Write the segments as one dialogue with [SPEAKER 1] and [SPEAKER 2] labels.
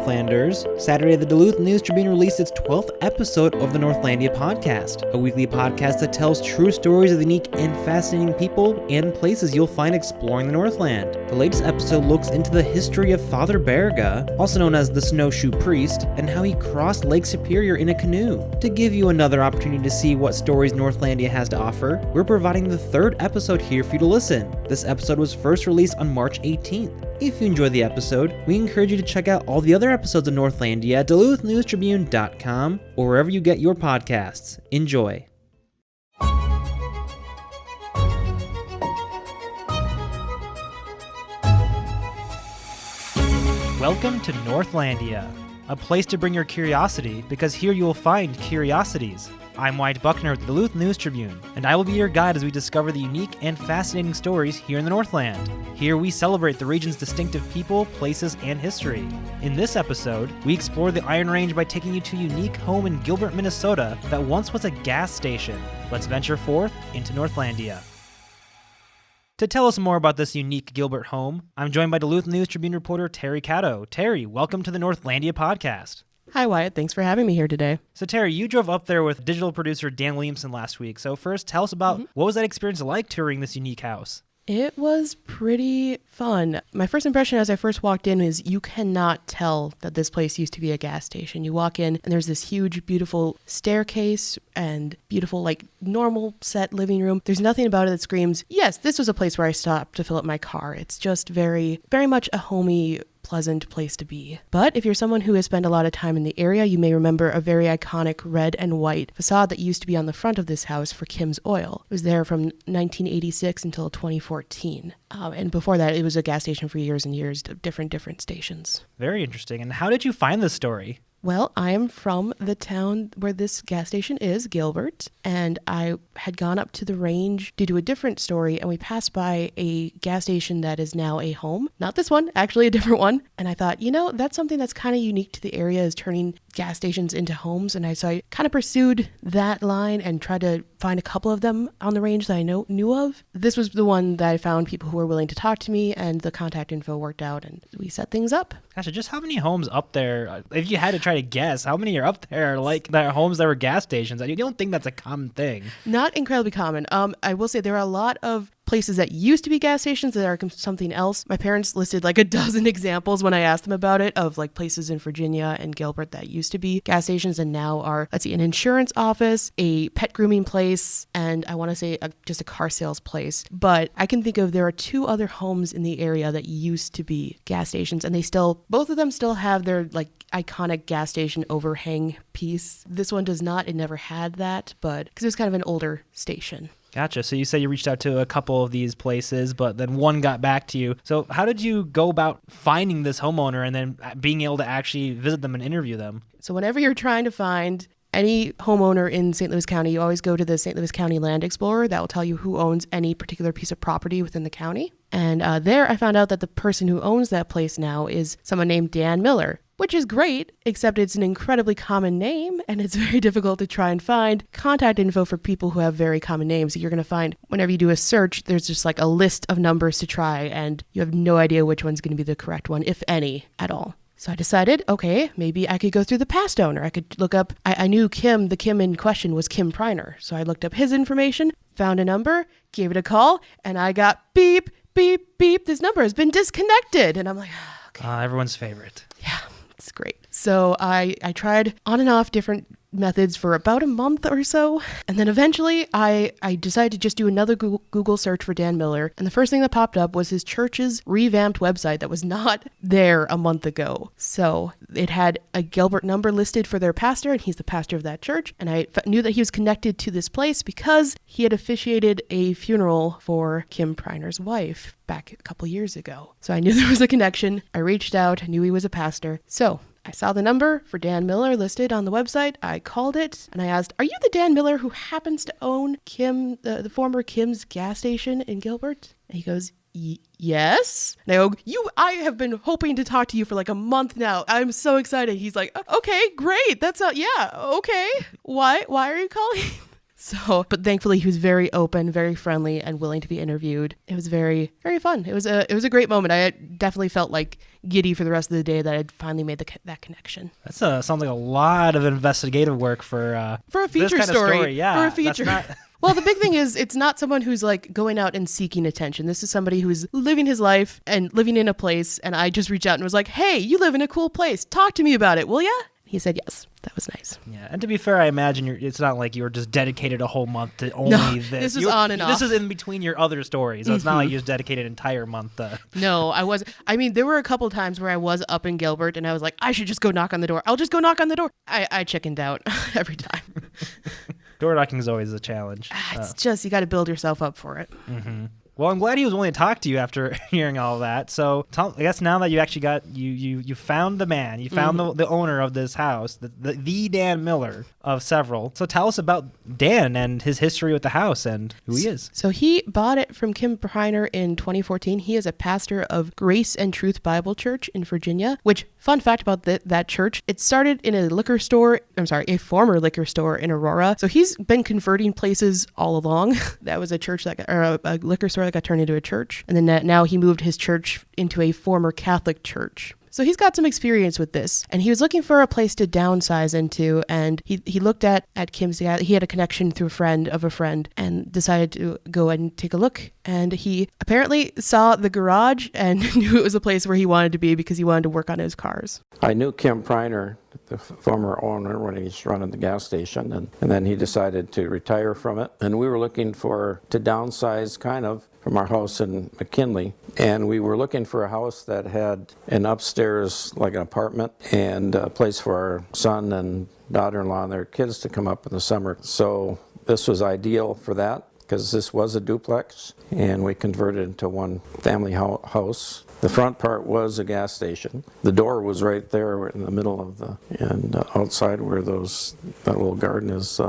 [SPEAKER 1] Northlanders. Saturday, the Duluth News Tribune released its 12th episode of the Northlandia podcast, a weekly podcast that tells true stories of the unique and fascinating people and places you'll find exploring the Northland. The latest episode looks into the history of Father Berga, also known as the Snowshoe Priest, and how he crossed Lake Superior in a canoe. To give you another opportunity to see what stories Northlandia has to offer, we're providing the third episode here for you to listen. This episode was first released on March 18th. If you enjoyed the episode, we encourage you to check out all the other episodes of Northlandia at DuluthNewsTribune.com or wherever you get your podcasts. Enjoy. Welcome to Northlandia, a place to bring your curiosity because here you will find curiosities. I'm Wyatt Buckner with the Duluth News Tribune, and I will be your guide as we discover the unique and fascinating stories here in the Northland. Here we celebrate the region's distinctive people, places, and history. In this episode, we explore the Iron Range by taking you to a unique home in Gilbert, Minnesota that once was a gas station. Let's venture forth into Northlandia. To tell us more about this unique Gilbert home, I'm joined by Duluth News Tribune reporter Terry Caddo. Terry, welcome to the Northlandia podcast.
[SPEAKER 2] Hi, Wyatt. Thanks for having me here today.
[SPEAKER 1] So, Terry, you drove up there with digital producer Dan Williamson last week. So first, tell us about what was that experience like touring this unique house?
[SPEAKER 2] It was pretty fun. My first impression as I first walked in is you cannot tell that this place used to be a gas station. You walk in and there's this huge, beautiful staircase and beautiful, normal set living room. There's nothing about it that screams, yes, this was a place where I stopped to fill up my car. It's just very, very much a homey, pleasant place to be. But if you're someone who has spent a lot of time in the area, you may remember a very iconic red and white facade that used to be on the front of this house for Kim's Oil. It was there from 1986 until 2014. And before that, it was a gas station for years and years, different stations.
[SPEAKER 1] Very interesting. And how did you find this story?
[SPEAKER 2] Well, I am from the town where this gas station is, Gilbert, and I had gone up to the range to do a different story, and we passed by a gas station that is now a home. Not this one, actually a different one. And I thought, that's something that's kind of unique to the area, is turning gas stations into homes. And so I kind of pursued that line and tried to find a couple of them on the range that I knew of. This was the one that I found people who were willing to talk to me, and the contact info worked out, and we set things up.
[SPEAKER 1] Gosh, just how many homes up there, if you had to try to guess, how many are up there that are homes that were gas stations? You don't think that's a common thing.
[SPEAKER 2] Not incredibly common. I will say there are a lot of places that used to be gas stations that are something else. My parents listed a dozen examples when I asked them about it of places in Virginia and Gilbert that used to be gas stations and now are, an insurance office, a pet grooming place, and I want to say just a car sales place. But I can think of there are two other homes in the area that used to be gas stations, and both of them still have their iconic gas station overhang piece. This one does not. It never had that, but because it was kind of an older station.
[SPEAKER 1] Gotcha. So you said you reached out to a couple of these places, but then one got back to you. So how did you go about finding this homeowner and then being able to actually visit them and interview them?
[SPEAKER 2] So whenever you're trying to find any homeowner in St. Louis County, you always go to the St. Louis County Land Explorer. That will tell you who owns any particular piece of property within the county. And there I found out that the person who owns that place now is someone named Dan Miller, which is great, except it's an incredibly common name, and it's very difficult to try and find contact info for people who have very common names. You're going to find, whenever you do a search, there's just a list of numbers to try, and you have no idea which one's going to be the correct one, if any, at all. So I decided, okay, maybe I could go through the past owner. I could look up, I knew the Kim in question was Kim Priner. So I looked up his information, found a number, gave it a call, and I got beep, beep, beep, this number has been disconnected. And I'm like, okay.
[SPEAKER 1] Everyone's favorite.
[SPEAKER 2] Yeah. It's great. So I tried on and off different methods for about a month or so. And then eventually I decided to just do another Google search for Dan Miller. And the first thing that popped up was his church's revamped website that was not there a month ago. So it had a Gilbert number listed for their pastor, and he's the pastor of that church. And I knew that he was connected to this place because he had officiated a funeral for Kim Priner's wife back a couple years ago. So I knew there was a connection. I reached out. I knew he was a pastor. So I saw the number for Dan Miller listed on the website. I called it and I asked, are you the Dan Miller who happens to own the former Kim's gas station in Gilbert? And he goes, yes. And I go, I have been hoping to talk to you for a month now. I'm so excited. He's like, okay, great. That's yeah, okay. Why are you calling? So, but thankfully he was very open, very friendly, and willing to be interviewed. It was very, very fun. It was a great moment. I definitely felt like giddy for the rest of the day that I'd finally made that connection.
[SPEAKER 1] That sounds like a lot of investigative work for
[SPEAKER 2] a feature
[SPEAKER 1] this kind
[SPEAKER 2] story.
[SPEAKER 1] Of story. Yeah,
[SPEAKER 2] for a feature. Well, the big thing is it's not someone who's like going out and seeking attention. This is somebody who's living his life and living in a place. And I just reached out and was like, hey, you live in a cool place. Talk to me about it, will ya? He said yes. That was nice.
[SPEAKER 1] Yeah, and to be fair, I imagine it's not like you were just dedicated a whole month to only this.
[SPEAKER 2] This was on and off.
[SPEAKER 1] This is in between your other stories, so it's not like you just dedicated an entire month.
[SPEAKER 2] No, I was. I mean, there were a couple times where I was up in Gilbert, and I was like, I should just go knock on the door. I'll just go knock on the door. I chickened out every time.
[SPEAKER 1] Door knocking is always a challenge.
[SPEAKER 2] It's just, you got to build yourself up for it.
[SPEAKER 1] Mm-hmm. Well, I'm glad he was willing to talk to you after hearing all that. So I guess now that you actually got, you found the man, you found the owner of this house, the Dan Miller of several. So tell us about Dan and his history with the house and who he is.
[SPEAKER 2] So he bought it from Kim Preiner in 2014. He is a pastor of Grace and Truth Bible Church in Virginia, which, fun fact about that church, it started in a a former liquor store in Aurora. So he's been converting places all along. That was a church a liquor store that got turned into a church. And then now he moved his church into a former Catholic church. So he's got some experience with this, and he was looking for a place to downsize into, and he looked at Kim's. He had a connection through a friend of a friend, and decided to go and take a look. And he apparently saw the garage and knew it was a place where he wanted to be because he wanted to work on his cars.
[SPEAKER 3] I knew Kim Preiner, the former owner, when he was running the gas station, and then he decided to retire from it. And we were looking to downsize kind of from our house in McKinley, and we were looking for a house that had an upstairs, like an apartment, and a place for our son and daughter-in-law and their kids to come up in the summer. So this was ideal for that, because this was a duplex, and we converted it into one family house. The front part was a gas station. The door was right there in the middle of and outside where that little garden is,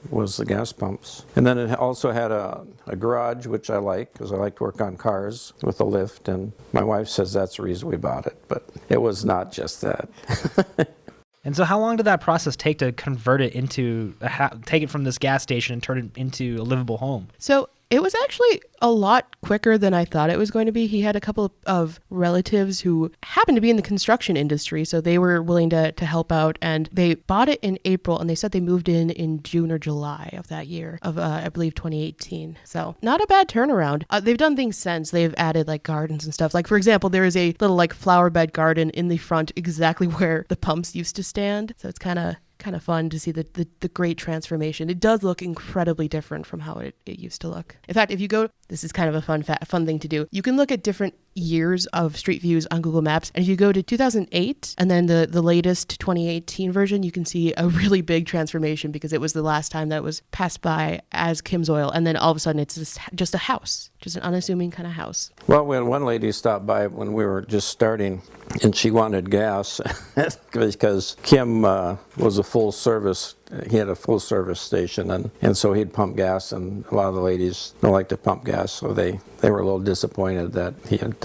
[SPEAKER 3] was the gas pumps. And then it also had a garage, which I like, because I like to work on cars with a lift, and my wife says that's the reason we bought it, but it was not just that.
[SPEAKER 1] And so how long did that process take to convert it into, take it from this gas station and turn it into a livable home?
[SPEAKER 2] So it was actually a lot quicker than I thought it was going to be. He had a couple of relatives who happened to be in the construction industry, so they were willing to help out, and they bought it in April, and they said they moved in June or July of that year, of I believe 2018. So not a bad turnaround. They've done things since. They've added like gardens and stuff. Like, for example, there is a little like flower bed garden in the front exactly where the pumps used to stand. So it's kind of fun to see the great transformation. It does look incredibly different from how it used to look. In fact, if you go, this is kind of a fun thing to do. You can look at different years of street views on Google Maps, and if you go to 2008 and then the latest 2018 version, you can see a really big transformation because it was the last time that was passed by as Kim's Oil, and then all of a sudden it's just a house, just an unassuming kind of house.
[SPEAKER 3] Well, when one lady stopped by when we were just starting, and she wanted gas because Kim was a full service. He had a full service station, and so he'd pump gas, and a lot of the ladies don't like to pump gas, so they were a little disappointed that he had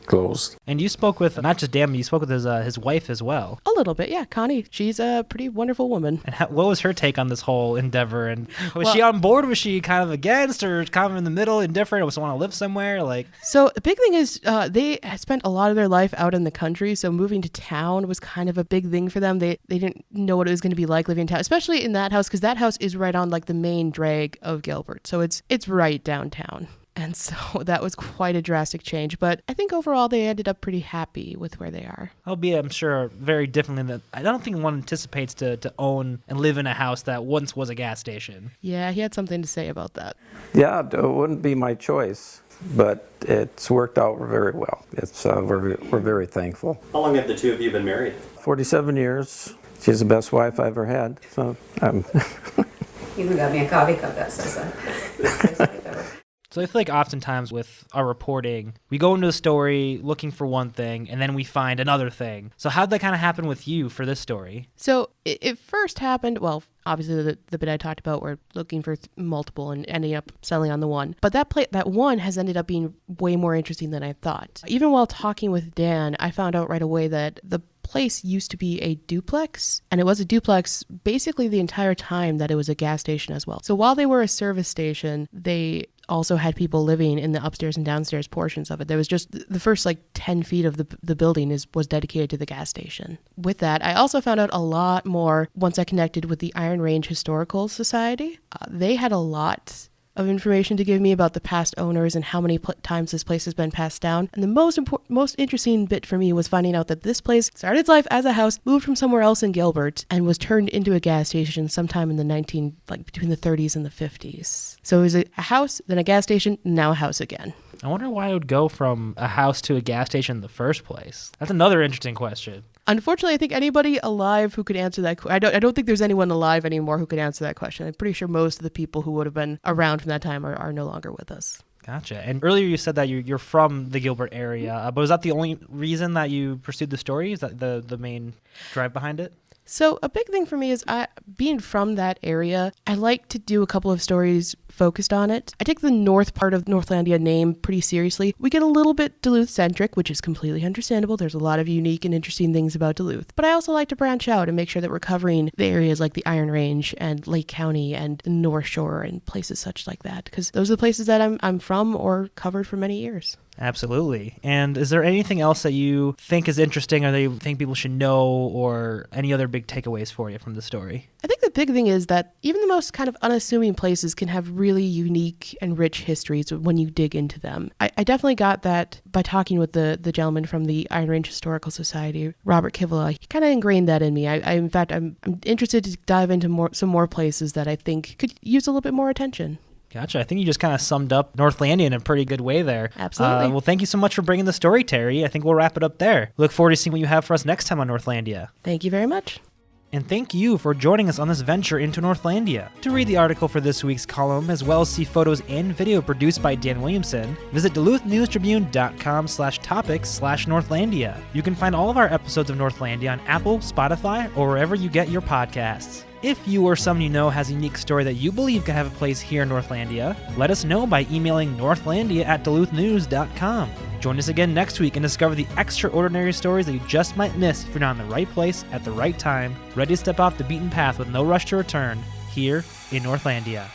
[SPEAKER 3] closed.
[SPEAKER 1] And you spoke with not just Dan, but you spoke with his wife as well.
[SPEAKER 2] A little bit, yeah. Connie, she's a pretty wonderful woman.
[SPEAKER 1] And what was her take on this whole endeavor? And was she on board? Was she kind of against, or kind of in the middle, indifferent? Was she want to live somewhere?
[SPEAKER 2] So the big thing is they had spent a lot of their life out in the country, so moving to town was kind of a big thing for them. They didn't know what it was going to be like living in town, especially in that house, because that house is right on like the main drag of Gilbert, so it's right downtown. And so that was quite a drastic change, but I think overall they ended up pretty happy with where they are.
[SPEAKER 1] Albeit, I'm sure, very differently than I don't think one anticipates to own and live in a house that once was a gas station.
[SPEAKER 2] Yeah, he had something to say about that.
[SPEAKER 3] Yeah, it wouldn't be my choice, but it's worked out very well. It's we're very thankful.
[SPEAKER 4] How long have the two of you been married?
[SPEAKER 3] 47 years. She's the best wife I ever had. So
[SPEAKER 5] You even got me a coffee cup that says that.
[SPEAKER 1] So I feel like oftentimes with our reporting, we go into a story looking for one thing, and then we find another thing. So how'd that kind of happen with you for this story?
[SPEAKER 2] So it first happened, well, obviously the bit I talked about, we're looking for multiple and ending up selling on the one. But that one has ended up being way more interesting than I thought. Even while talking with Dan, I found out right away that the place used to be a duplex, and it was a duplex basically the entire time that it was a gas station as well. So while they were a service station, they also had people living in the upstairs and downstairs portions of it. There was just the first 10 feet of the building was dedicated to the gas station. With that, I also found out a lot more once I connected with the Iron Range Historical Society. They had a lot of information to give me about the past owners and how many times this place has been passed down. And the most interesting bit for me was finding out that this place started its life as a house, moved from somewhere else in Gilbert, and was turned into a gas station sometime in the between the 30s and the 50s. So it was a house, then a gas station, now a house again.
[SPEAKER 4] I wonder why it would go from a house to a gas station in the first place. That's another interesting question.
[SPEAKER 2] Unfortunately, I think anybody alive who could answer that, I don't think there's anyone alive anymore who could answer that question. I'm pretty sure most of the people who would have been around from that time are no longer with us.
[SPEAKER 4] Gotcha. And earlier you said that you're from the Gilbert area, but was that the only reason that you pursued the story? Is that the main drive behind it?
[SPEAKER 2] So a big thing for me is being from that area, I like to do a couple of stories focused on it. I take the north part of Northlandia name pretty seriously. We get a little bit Duluth-centric, which is completely understandable. There's a lot of unique and interesting things about Duluth. But I also like to branch out and make sure that we're covering the areas like the Iron Range and Lake County and the North Shore and places such like that, because those are the places that I'm from or covered for many years.
[SPEAKER 4] Absolutely. And is there anything else that you think is interesting or that you think people should know, or any other big takeaways for you from the story?
[SPEAKER 2] I think the big thing is that even the most kind of unassuming places can have really unique and rich histories when you dig into them. I definitely got that by talking with the gentleman from the Iron Range Historical Society, Robert Kivela. He kind of ingrained that in me. In fact, I'm interested to dive into some more places that I think could use a little bit more attention.
[SPEAKER 4] Gotcha. I think you just kind of summed up Northlandia in a pretty good way there.
[SPEAKER 2] Absolutely.
[SPEAKER 4] Well, thank you so much for bringing the story, Terry. I think we'll wrap it up there. Look forward to seeing what you have for us next time on Northlandia.
[SPEAKER 2] Thank you very much.
[SPEAKER 4] And thank you for joining us on this venture into Northlandia. To read the article for this week's column, as well as see photos and video produced by Dan Williamson, visit DuluthNewsTribune.com/topics/Northlandia. You can find all of our episodes of Northlandia on Apple, Spotify, or wherever you get your podcasts. If you or someone you know has a unique story that you believe could have a place here in Northlandia, let us know by emailing northlandia@duluthnews.com. Join us again next week and discover the extraordinary stories that you just might miss if you're not in the right place at the right time, ready to step off the beaten path with no rush to return, here in Northlandia.